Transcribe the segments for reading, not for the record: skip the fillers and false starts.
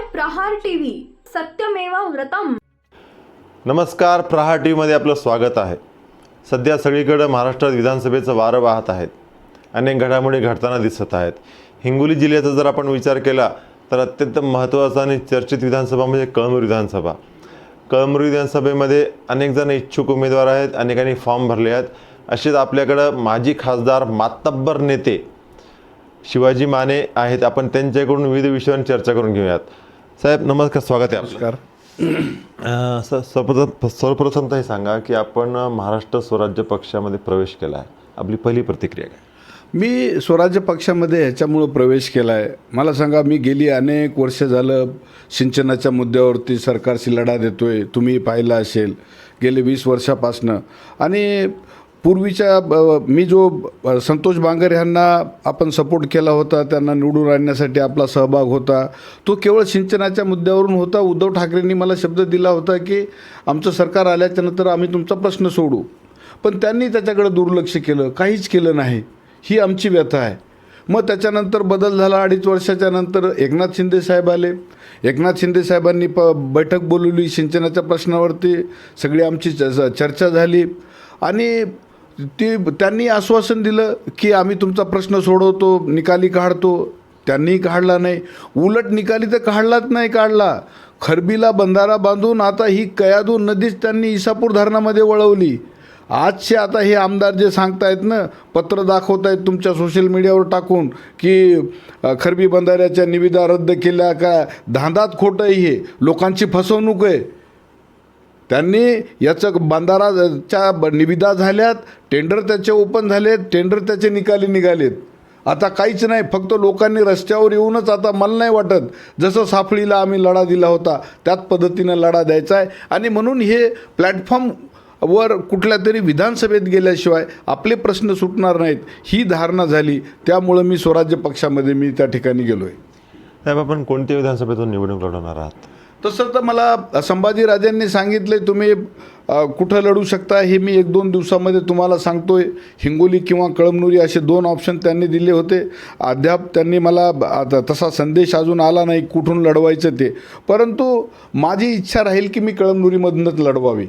प्रहार TV सत्यमेव व्रतम। नमस्कार, प्रहार टीव्हीमध्ये आपलं स्वागत आहे। सध्या सगळीकडे महाराष्ट्रात विधानसभेचं वारं वाहत आहेत। अनेक घडामोडी घडताना दिसत आहेत। हिंगोली जिल्ह्याचा जर आपण विचार केला तर अत्यंत महत्त्वाचा आणि चर्चित विधानसभा म्हणजे कळमनुरी विधानसभा। कळमनुरी विधानसभेमध्ये अनेक जण इच्छुक उमेदवार आहेत, अनेकांनी फॉर्म भरले आहेत। असेच आपल्याकडे माजी खासदार मातब्बर नेते शिवाजी माने आहेत। आपण त्यांच्याकडून विविध विषयांवर चर्चा करून घेऊयात। साहेब नमस्कार, स्वागत आहे आपलं। सर्वप्रथम तर हे सांगा की आपण महाराष्ट्र स्वराज्य पक्षामध्ये प्रवेश केला आहे, आपली पहिली प्रतिक्रिया काय? मी स्वराज्य पक्षामध्ये ह्याच्यामुळं प्रवेश केला आहे। मला सांगा, मी गेली अनेक वर्ष झालं सिंचनाच्या मुद्द्यावरती सरकारशी लढा देतोय। तुम्ही पाहिलं असेल गेले 20 वर्षापासनं। आणि पूर्वीच्या मी जो संतोष बांगर यांना आपण सपोर्ट केला होता, त्यांना निवडून आणण्यासाठी आपला सहभाग होता, तो केवळ सिंचनाच्या मुद्द्यावरून होता। उद्धव ठाकरेंनी मला शब्द दिला होता की आमचं सरकार आल्याच्यानंतर आम्ही तुमचा प्रश्न सोडू, पण त्यांनी त्याच्याकडे दुर्लक्ष केलं, काहीच केलं नाही। ही आमची व्यथा आहे। मग त्याच्यानंतर बदल झाला। 2.5 वर्षाच्या नंतर एकनाथ शिंदे साहेब आले। एकनाथ शिंदे साहेबांनी बैठक बोलवली सिंचनाच्या प्रश्नावरती, सगळी आमची चर्चा झाली आणि त्यांनी आश्वासन दिलं की आम्ही तुमचा प्रश्न सोडवतो, निकाली काढतो। त्यांनी काढला नाही, उलट निकाली तर काढलाच नाही काढला। खरबीला बंधारा बांधून आता ही कयाधू नदीच त्यांनी इसापूर धरणामध्ये वळवली। आजचे आता हे आमदार जे सांगतायत ना, पत्र दाखवतायत तुमच्या सोशल मीडियावर टाकून की खरबी बंधाऱ्याच्या निविदा रद्द केल्या का, धांदात खोटं हे, लोकांची फसवणूक आहे। त्यांनी याचं बंधाराच्या निविदा झाल्यात, टेंडर त्याचे ओपन झालेत, टेंडर त्याचे निकाली निघालेत। आता काहीच नाही, फक्त लोकांनी रस्त्यावर येऊनच, आता मला नाही वाटत जसं साफळीला आम्ही लढा दिला होता त्याच पद्धतीनं लढा द्यायचा आहे। आणि म्हणून हे प्लॅटफॉर्म वर कुठल्या तरी विधानसभेत गेल्याशिवाय आपले प्रश्न सुटणार नाहीत, ही धारणा झाली। त्यामुळं मी स्वराज्य पक्षामध्ये मी त्या ठिकाणी गेलो आहे। साहेब आपण कोणत्या विधानसभेतून निवडणूक लढवणार आहात? तसं तर मला संभाजीराजांनी सांगितले तुम्ही कुठं लढू शकता, हे मी 1-2 दिवसामध्ये तुम्हाला सांगतोय। हिंगोली किंवा कळमनुरी असे 2 ऑप्शन त्यांनी दिले होते। अद्याप त्यांनी मला तसा संदेश अजून आला नाही कुठून लढवायचं ते, परंतु माझी इच्छा राहील की मी कळमनुरीमधूनच लढवावी।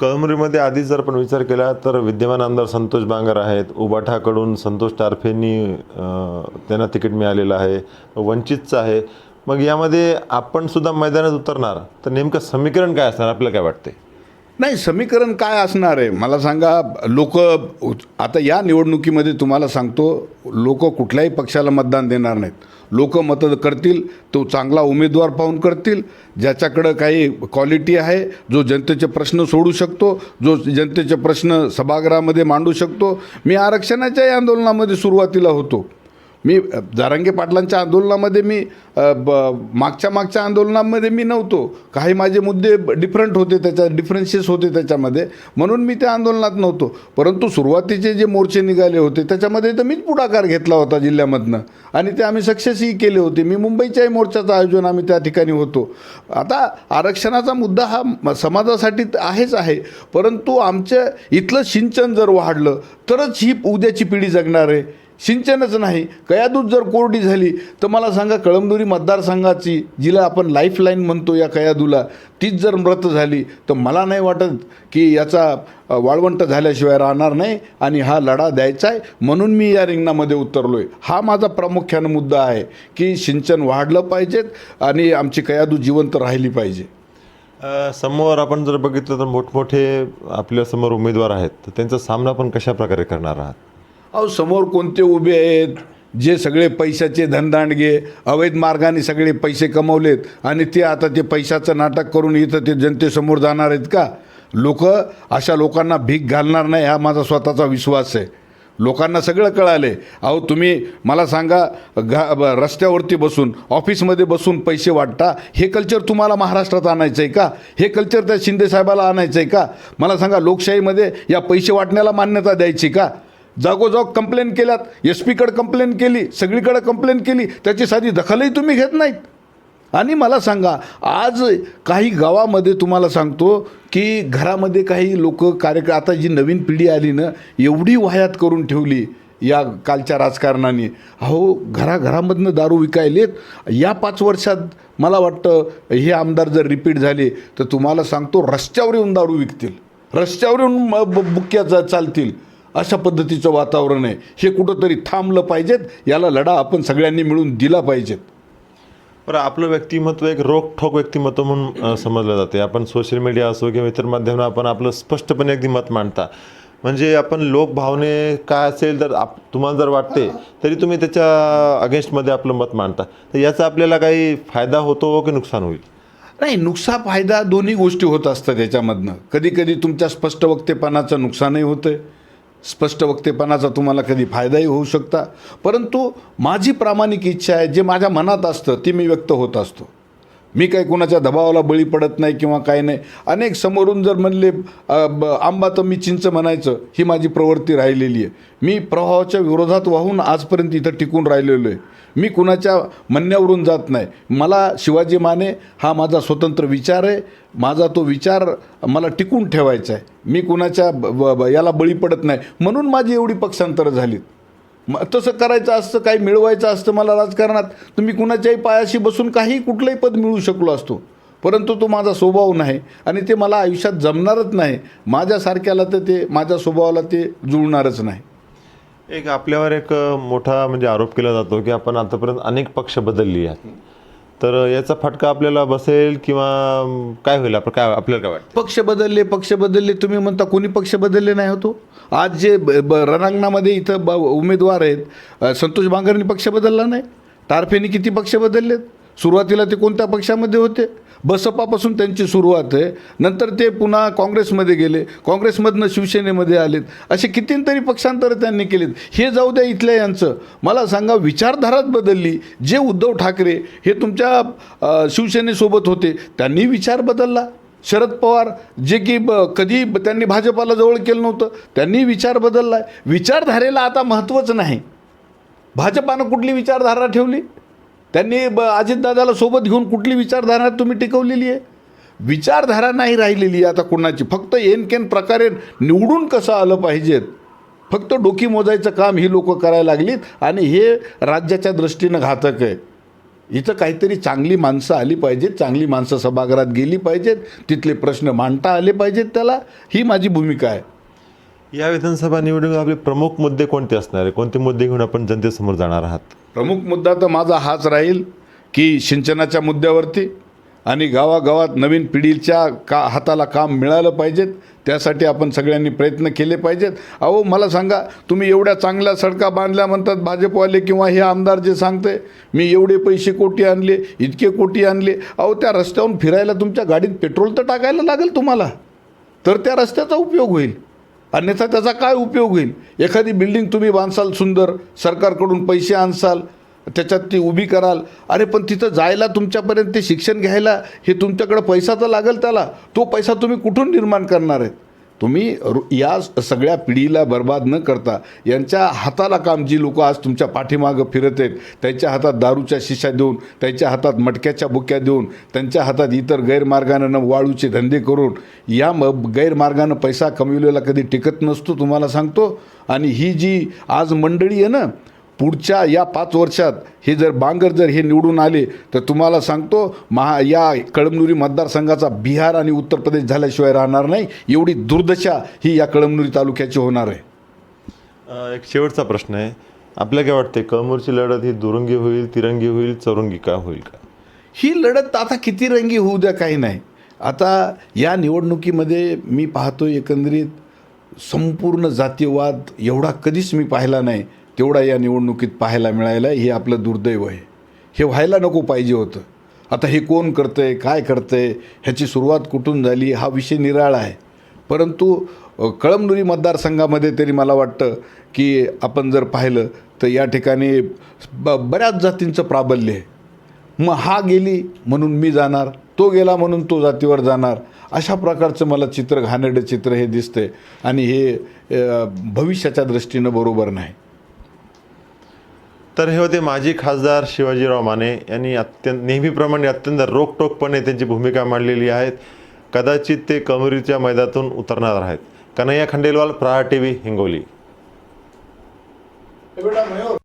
कळमनुरीमध्ये आधी जर आपण विचार केला तर विद्यमान आमदार संतोष बांगर आहेत, उबाठाकडून संतोष टारफेंनी त्यांना तिकीट मिळालेलं आहे, वंचितचं आहे। मग यामध्ये आपण सुद्धा मैदानात उतरणार तर नेमकं समीकरण काय असणार, आपल्याला काय वाटते? नाही, समीकरण काय असणार आहे मला सांगा। लोक आता या निवडणुकीमध्ये तुम्हाला सांगतो, लोक कुठल्याही पक्षाला मतदान देणार नाहीत। लोक मत करतील तो चांगला उमेदवार पाहून करतील, ज्याच्याकडं काही क्वालिटी आहे, जो जनतेचे प्रश्न सोडू शकतो, जो जनतेचे प्रश्न सभागृहामध्ये मांडू शकतो। मी आरक्षणाच्याही आंदोलनामध्ये सुरुवातीला होतो। मी जारंगे पाटलांच्या आंदोलनामध्ये मी मागच्या आंदोलनामध्ये मी नव्हतो। काही माझे मुद्दे डिफरंट होते, डिफरन्सेस होते त्याच्यामध्ये, म्हणून मी त्या आंदोलनात नव्हतो। परंतु सुरुवातीचे जे मोर्चे निघाले होते त्याच्यामध्ये तर मीच पुढाकार घेतला होता जिल्ह्यामधनं, आणि ते आम्ही सक्सेसही केले होते। मी मुंबईच्याही मोर्चाचं आयोजन आम्ही त्या ठिकाणी होतो। आता आरक्षणाचा मुद्दा हा समाजासाठी आहेच आहे, परंतु आमच्या इथलं सिंचन जर वाढलं तरच ही उद्याची पिढी जगणार आहे। सिंचनच नाही, कयादूत जर कोरडी झाली तर मला सांगा, कळमनुरी मतदारसंघाची जिला आपण लाईफलाईन म्हणतो या कयादूला, तीच जर मृत झाली तर मला नाही वाटत की याचा वाळवंट झाल्याशिवाय राहणार नाही। आणि हा लढा द्यायचा आहे, म्हणून मी या रिंगणामध्ये उतरलो आहे। हा माझा प्रामुख्यानं मुद्दा आहे की सिंचन वाढलं पाहिजेत आणि आमची कयादू जिवंत राहिली पाहिजे। समोर आपण जर बघितलं तर मोठमोठे आपल्यासमोर उमेदवार आहेत, तर त्यांचा सामना पण कशा प्रकारे करणार आहात? अहो, समोर कोणते उभे आहेत जे सगळे पैशाचे धनदांडगे, अवैध मार्गाने सगळे पैसे कमवलेत आणि ते आता ते पैशाचं नाटक करून इथं ते जनतेसमोर जाणार आहेत का? लोक अशा लोकांना भीक घालणार नाही, हा माझा स्वतःचा विश्वास आहे। लोकांना सगळं कळाले। अहो तुम्ही मला सांगा, रस्त्यावरती बसून, ऑफिसमध्ये बसून पैसे वाटता, हे कल्चर तुम्हाला महाराष्ट्रात आणायचं आहे का? हे कल्चर त्या शिंदे साहेबाला आणायचं आहे का? मला सांगा, लोकशाहीमध्ये या पैसे वाटण्याला मान्यता द्यायची का? जागोजाग कंप्लेन केल्यात, SP कडे कंप्लेन केली, सगळीकडे कंप्लेन केली, त्याची साधी दखलही तुम्ही घेत नाहीत। आणि मला सांगा, आज काही गावामध्ये तुम्हाला सांगतो की घरामध्ये काही लोक आता जी नवीन पिढी आली ना, एवढी वाह्यात करून ठेवली या कालच्या राजकारणाने. अहो, घराघरामधनं दारू विकायलेत. या 5 वर्षात मला वाटतं हे आमदार जर रिपीट झाले तर तुम्हाला सांगतो रस्त्यावर येऊन दारू विकतील, रस्त्यावर येऊन बुक्क्या चालतील. अशा पद्धतीचं वातावरण आहे. हे कुठंतरी थांबलं पाहिजेत. याला लढा आपण सगळ्यांनी मिळून दिला पाहिजेत. बरं, आपलं व्यक्तिमत्व एक रोखठोक व्यक्तिमत्व म्हणून समजलं जाते. आपण सोशल मीडिया असो किंवा इतर माध्यमातून आपण आपलं स्पष्टपणे अगदी मत मांडता. म्हणजे आपण लोकभावने काय असेल तर तुम्हाला जर वाटते तरी तुम्ही त्याच्या अगेन्स्टमध्ये आपलं मत मांडता. तर याचा आपल्याला काही फायदा होतो की नुकसान होईल? नाही, नुकसान फायदा दोन्ही गोष्टी होत असतात याच्यामधनं. कधी कधी तुमच्या स्पष्ट वक्तेपणाचं नुकसानही होतं, स्पष्ट वक्तेपणाचा तुम्हाला कधी फायदाही होऊ शकता. परंतु माझी प्रामाणिक इच्छा आहे, जे माझ्या मनात असतं ते मी व्यक्त होत असतो. मी काही कोणाच्या दबावाला बळी पडत नाही किंवा काही नाही. अनेक समोरून जर म्हणले आंबा तर मी चिंच म्हणायचं, ही माझी प्रवृत्ती राहिलेली आहे. मी प्रवाहाच्या विरोधात वाहून आजपर्यंत इथं टिकून राहिलेलो आहे. मी कुणाच्या म्हणण्यावरून जात नाही. मला शिवाजी माने हा माझा स्वतंत्र विचार आहे. माझा तो विचार मला टिकून ठेवायचा आहे. मी कुणाच्या याला बळी पडत नाही. म्हणून माझी एवढी पक्षांतरं झालीत. तसं करायचं असतं, काही मिळवायचं असतं मला राजकारणात, तर मी कुणाच्याही पायाशी बसून काही कुठलंही पद मिळवू शकलो असतो. परंतु तो माझा स्वभाव नाही आणि ते मला आयुष्यात जमणारच नाही. माझ्यासारख्याला तर ते माझ्या स्वभावाला ते जुळणारच नाही. एक आपल्यावर एक मोठा म्हणजे आरोप केला जातो की आपण आतापर्यंत अनेक पक्ष बदलली आहेत. तर याचा फटका आपल्याला बसेल किंवा काय होईल? आपण काय आपल्याला काय वाटतं? पक्ष बदलले तुम्ही म्हणता, कोणी पक्ष बदलले नाही होतो. आज जे रणांगणामध्ये इथं उमेदवार आहेत, संतोष बांगरनी पक्ष बदलला नाही. टारफेनी किती पक्ष बदललेत? सुरुवातीला ते कोणत्या पक्षामध्ये होते? बसपापासून त्यांची सुरुवात आहे. नंतर ते पुन्हा काँग्रेसमध्ये गेले, काँग्रेसमधनं शिवसेनेमध्ये आलेत. असे कितीतरी पक्षांतरं त्यांनी केलेत. हे जाऊ द्या इथल्या यांचं. मला सांगा, विचारधाराच बदलली. जे उद्धव ठाकरे हे तुमच्या शिवसेनेसोबत होते त्यांनी विचार बदलला. शरद पवार जे की कधी त्यांनी भाजपाला जवळ केलं नव्हतं, त्यांनी विचार बदलला. विचारधारेला आता महत्त्वच नाही. भाजपानं कुठली विचारधारा ठेवली? त्यांनी अजितदादाला सोबत घेऊन कुठली विचारधारा तुम्ही टिकवलेली आहे? विचारधारा नाही राहिलेली आता कोणाची. फक्त एनकेन प्रकारे निवडून कसं आलं पाहिजेत, फक्त डोकी मोजायचं काम ही लोक करायला लागलीत आणि हे राज्याच्या दृष्टीनं घातक आहे. इथं काहीतरी चांगली माणसं आली पाहिजेत, चांगली माणसं सभागृहात गेली पाहिजेत, तिथले प्रश्न मांडता आले पाहिजेत त्याला. ही माझी भूमिका आहे. या विधानसभा निवडणुकीत आपले प्रमुख मुद्दे कोणते असणार आहे? कोणते मुद्दे घेऊन आपण जनतेसमोर जाणार आहात? प्रमुख मुद्दा तर माझा हाच राहील की सिंचनाच्या मुद्द्यावरती आणि गावागावात नवीन पिढीच्या हाताला काम मिळालं पाहिजेत. त्यासाठी आपण सगळ्यांनी प्रयत्न केले पाहिजेत. अहो, मला सांगा, तुम्ही एवढ्या चांगल्या सडका बांधल्या म्हणतात भाजपवाले किंवा हे आमदार जे सांगते, मी एवढे पैसे कोटी आणले, इतके कोटी आणले. अहो, त्या रस्त्यावरून फिरायला तुमच्या गाडीत पेट्रोल तर टाकायला लागेल तुम्हाला, तर त्या रस्त्याचा उपयोग होईल. अन्यथा त्याचा काय उपयोग होईल? एखादी बिल्डिंग तुम्ही बांधसाल सुंदर, सरकारकडून पैसे आणसाल, त्याच्यात ती उभी कराल. अरे पण तिथं जायला तुमच्यापर्यंत ते शिक्षण घ्यायला हे तुमच्याकडं पैसा तर लागेल त्याला. तो पैसा तुम्ही कुठून निर्माण करणार आहेत? तुम्ही या सगळ्या पिढीला बर्बाद न करता यांच्या हाताला काम, जी लोक आज तुमच्या पाठीमागं फिरत आहेत, त्यांच्या हातात दारूच्या शिशा देऊन, त्यांच्या हातात मटक्याच्या बुक्या देऊन, त्यांच्या हातात इतर गैरमार्गानं वाळूचे धंदे करून या गैरमार्गानं पैसा कमविलेला कधी टिकत नसतो, तुम्हाला सांगतो. आणि ही जी आज मंडळी आहे ना, पुढच्या या 5 वर्षात हे जर बांगर जर हे निवडून आले तर तुम्हाला सांगतो या कळमनुरी मतदारसंघाचा बिहार आणि उत्तर प्रदेश झाल्याशिवाय राहणार नाही. एवढी दुर्दशा ही या कळमनुरी तालुक्याची होणार आहे. एक शेवटचा प्रश्न आहे, आपल्याला काय वाटते, कळमनुरीची लढत ही दुरंगी होईल, तिरंगी होईल, चौरंगी का होईल का? ही लढत आता किती रंगी होऊ द्या, काही नाही. आता या निवडणुकीमध्ये मी पाहतो एकंदरीत संपूर्ण जातीयवाद एवढा कधीच मी पाहिला नाही तेवढा या निवडणुकीत पाहायला मिळायला. हे आपलं दुर्दैव आहे. हे व्हायला नको पाहिजे होतं. आता हे कोण करतंय, काय करतंय, ह्याची सुरुवात कुठून झाली हा विषय निराळा आहे. परंतु कळमनुरी मतदारसंघामध्ये तरी मला वाटतं की आपण जर पाहिलं तर या ठिकाणी बऱ्याच जातींचं प्राबल्य आहे. मग हा गेली म्हणून मी जाणार, तो गेला म्हणून तो जातीवर जाणार, अशा प्रकारचं मला चित्र, घाणेरडं चित्र हे दिसतंय आणि हे भविष्याच्या दृष्टीनं बरोबर नाही. तर हे होते माजी खासदार शिवाजीराव माने यांनी नेहमीप्रमाणे अत्यंत रोखटोकपणे त्यांची भूमिका मांडलेली आहे. कदाचित ते कळमनुरीच्या मैदानातून उतरणार आहेत. कन्हैया खंडेलवाल, प्रहार TV, हिंगोली. बेटा मयूर